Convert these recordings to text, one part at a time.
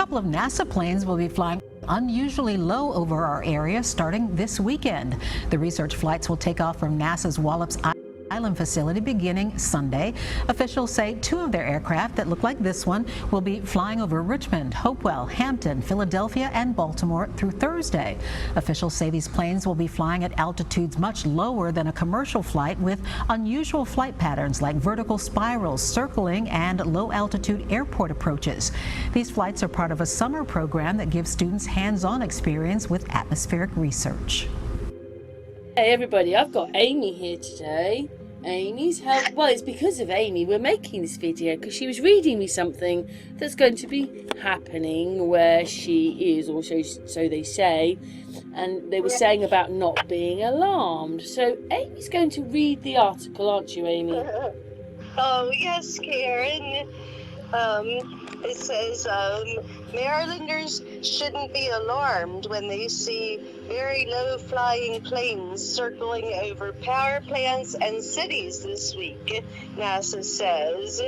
couple of NASA planes will be flying unusually low over our area starting this weekend. The research flights will take off from NASA's Wallops Island facility beginning Sunday. Officials say 2 of their aircraft that look like this one will be flying over Richmond, Hopewell, Hampton, Philadelphia, and Baltimore through Thursday. Officials say these planes will be flying at altitudes much lower than a commercial flight, with unusual flight patterns like vertical spirals, circling, and low-altitude airport approaches. These flights are part of a summer program that gives students hands-on experience with atmospheric research. Hey everybody, I've got Amy here today. Amy's help. Well, it's because of Amy we're making this video, because she was reading me something that's going to be happening where she is, or so they say, and they were saying about not being alarmed. So Amy's going to read the article, aren't you, Amy? Oh yes, Karen. It says Marylanders shouldn't be alarmed when they see very low-flying planes circling over power plants and cities this week, NASA says.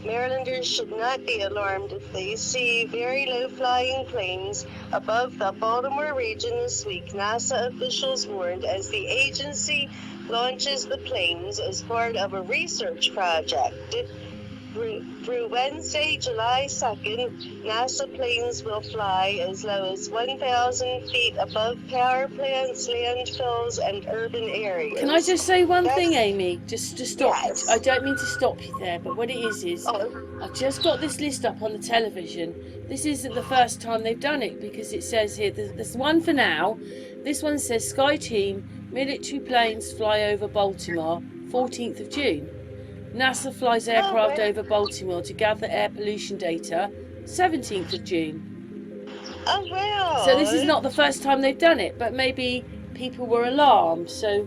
Marylanders should not be alarmed if they see very low-flying planes above the Baltimore region this week, NASA officials warned, as the agency launches the planes as part of a research project. Through Wednesday, July 2nd, NASA planes will fly as low as 1,000 feet above power plants, landfills, and urban areas. Can I just say one thing, Amy? Just to stop. Yes. I don't mean to stop you there, but what it is I've just got this list up on the television. This isn't the first time they've done it, because it says here, there's one for now. This one says Sky Team, military planes fly over Baltimore, 14th of June. NASA flies aircraft over Baltimore to gather air pollution data, 17th of June. Oh, wow. So this is not the first time they've done it, but maybe people were alarmed, so...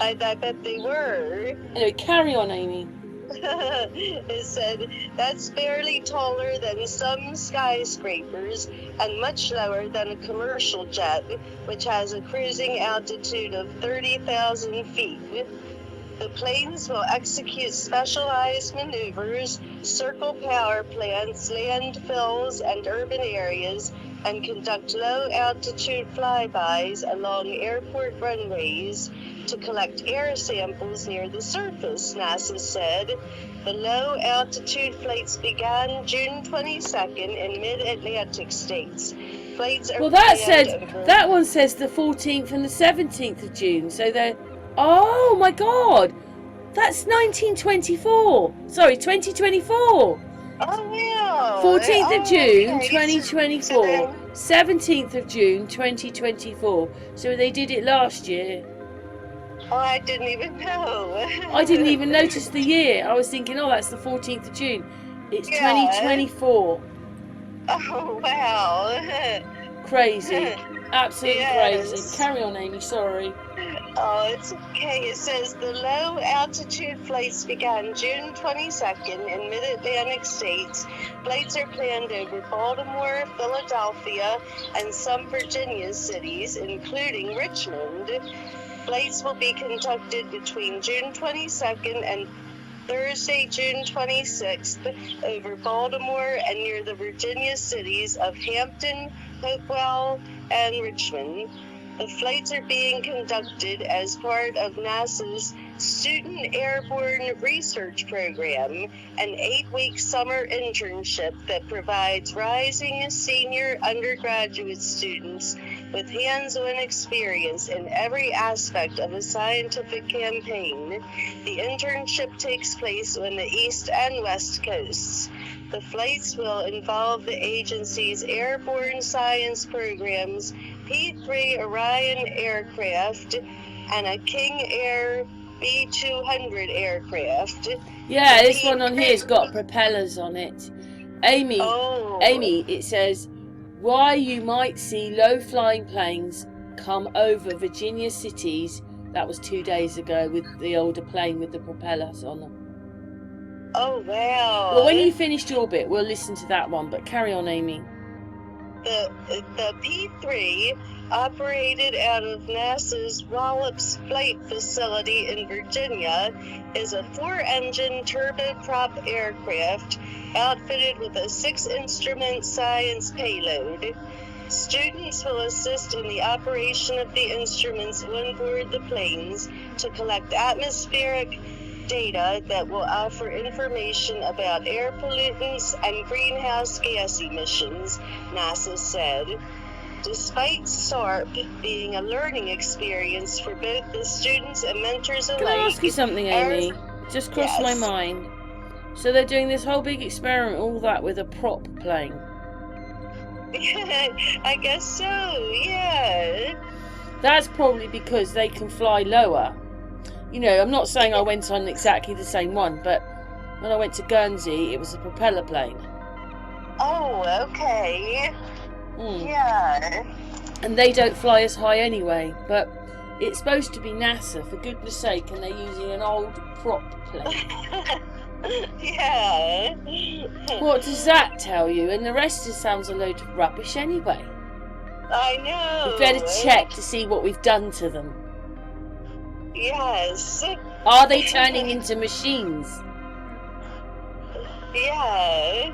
I bet they were. Anyway, carry on, Amy. It said, that's barely taller than some skyscrapers and much lower than a commercial jet, which has a cruising altitude of 30,000 feet. The planes will execute specialized maneuvers, circle power plants, landfills, and urban areas, and conduct low-altitude flybys along airport runways to collect air samples near the surface, NASA said. The low-altitude flights began June 22nd in mid-Atlantic states. Flights are that one says the 14th and the 17th of June, so they're... Oh my God, that's 1924. Sorry, 2024. Oh yeah. 14th of June, okay. 2024. 17th of June, 2024. So they did it last year. Oh, I didn't even know. I didn't even notice the year. I was thinking, oh, that's the 14th of June. It's 2024. Oh wow. Crazy. Absolutely Yes. crazy. Carry on, Amy, sorry. Oh, it's okay. It says the low-altitude flights began June 22nd in mid-Atlantic states. Flights are planned over Baltimore, Philadelphia, and some Virginia cities, including Richmond. Flights will be conducted between June 22nd and Thursday, June 26th, over Baltimore and near the Virginia cities of Hampton, Hopewell, and Richmond. The flights are being conducted as part of NASA's Student Airborne Research Program, an 8-week summer internship that provides rising senior undergraduate students with hands-on experience in every aspect of a scientific campaign. The internship takes place on the East and West Coasts. The flights will involve the agency's airborne science programs, P-3 Orion aircraft, and a King Air B-200 aircraft. Yeah, this one on here's got propellers on it. Amy, Oh. Amy, it says, why you might see low-flying planes come over Virginia cities. That was 2 days ago with the older plane with the propellers on them. Oh, wow. Well, when you finished your bit, we'll listen to that one, but carry on, Amy. The P-3 operated out of NASA's Wallops Flight Facility in Virginia, is a 4-engine turboprop aircraft outfitted with a 6-instrument science payload. Students will assist in the operation of the instruments on board the planes to collect atmospheric data that will offer information about air pollutants and greenhouse gas emissions, NASA said. Despite SARP being a learning experience for both the students and mentors alike... Can I ask you something, Amy? Just crossed my mind. So they're doing this whole big experiment, all that with a prop plane? I guess so, yeah. That's probably because they can fly lower. You know, I'm not saying I went on exactly the same one, but when I went to Guernsey, it was a propeller plane. Oh, okay. Yeah. And they don't fly as high anyway, but it's supposed to be NASA, for goodness sake, and they're using an old prop plane. Yeah. What does that tell you? And the rest just sounds a load of rubbish anyway. I know. We better check to see what we've done to them. Yes. Are they turning into machines? Yeah.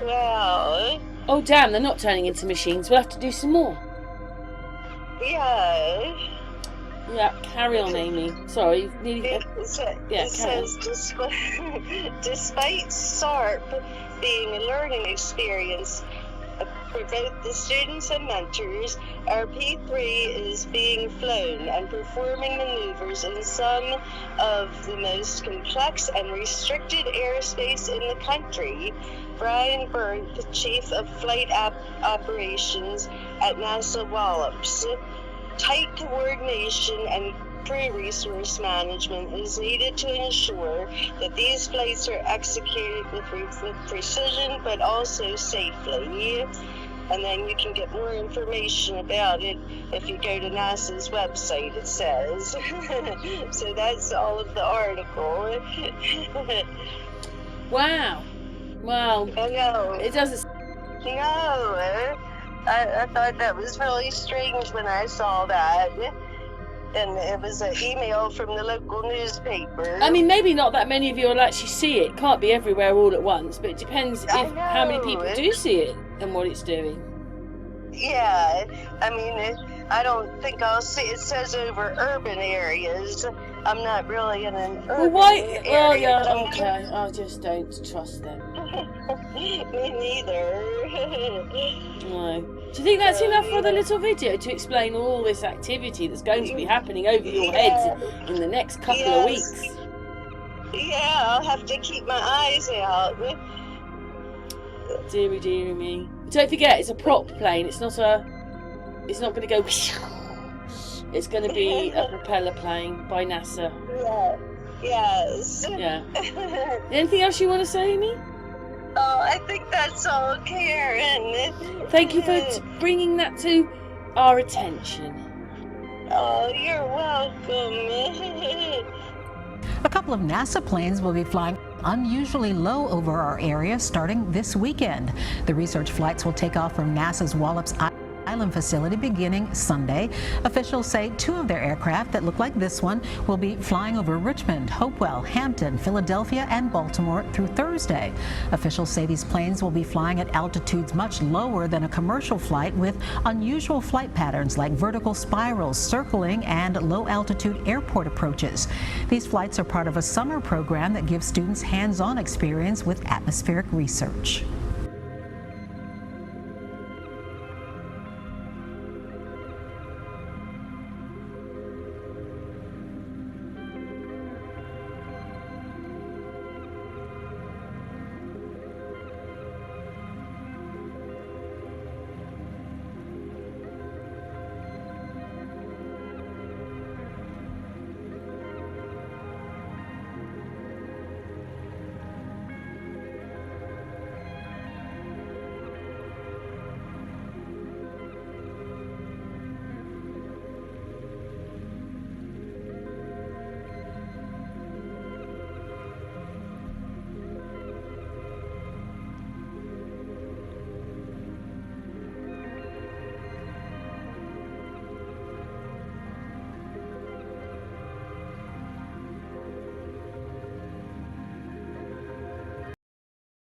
Well. Oh damn, they're not turning into machines. We'll have to do some more. Yeah. Yeah, carry on, Amy. Sorry, nearly. It says, despite SARP being a learning experience for both the students and mentors, our P3 is being flown and performing maneuvers in some of the most complex and restricted airspace in the country. Brian Byrne, the Chief of Flight Operations at NASA Wallops. Tight coordination and crew resource management is needed to ensure that these flights are executed with precision but also safely. And then you can get more information about it if you go to NASA's website, it says. So that's all of the article. Wow. Well, I know. It doesn't. No. I thought that was really strange when I saw that. And it was an email from the local newspaper. I mean, maybe not that many of you will actually see it. Can't be everywhere all at once, but it depends how many people do see it and what it's doing. Yeah, I mean, I don't think I'll see it. Says over urban areas. I'm not really in an urban area. Well, yeah, okay. I just don't trust them. Me neither. No. Do you think that's enough for the little video to explain all this activity that's going to be happening over your heads in the next couple of weeks? Yeah, I'll have to keep my eyes out. Deary, deary me. Don't forget, it's a prop plane. It's not going to go. It's going to be a propeller plane by NASA. Yeah. Yes. Yeah. Anything else you want to say, Amy? Oh, I think that's all, Karen. Thank you for bringing that to our attention. Oh, you're welcome. A couple of NASA planes will be flying unusually low over our area starting this weekend. The research flights will take off from NASA's Wallops Island facility beginning Sunday. Officials say 2 of their aircraft that look like this one will be flying over Richmond, Hopewell, Hampton, Philadelphia, and Baltimore through Thursday. Officials say these planes will be flying at altitudes much lower than a commercial flight, with unusual flight patterns like vertical spirals, circling, and low-altitude airport approaches. These flights are part of a summer program that gives students hands-on experience with atmospheric research.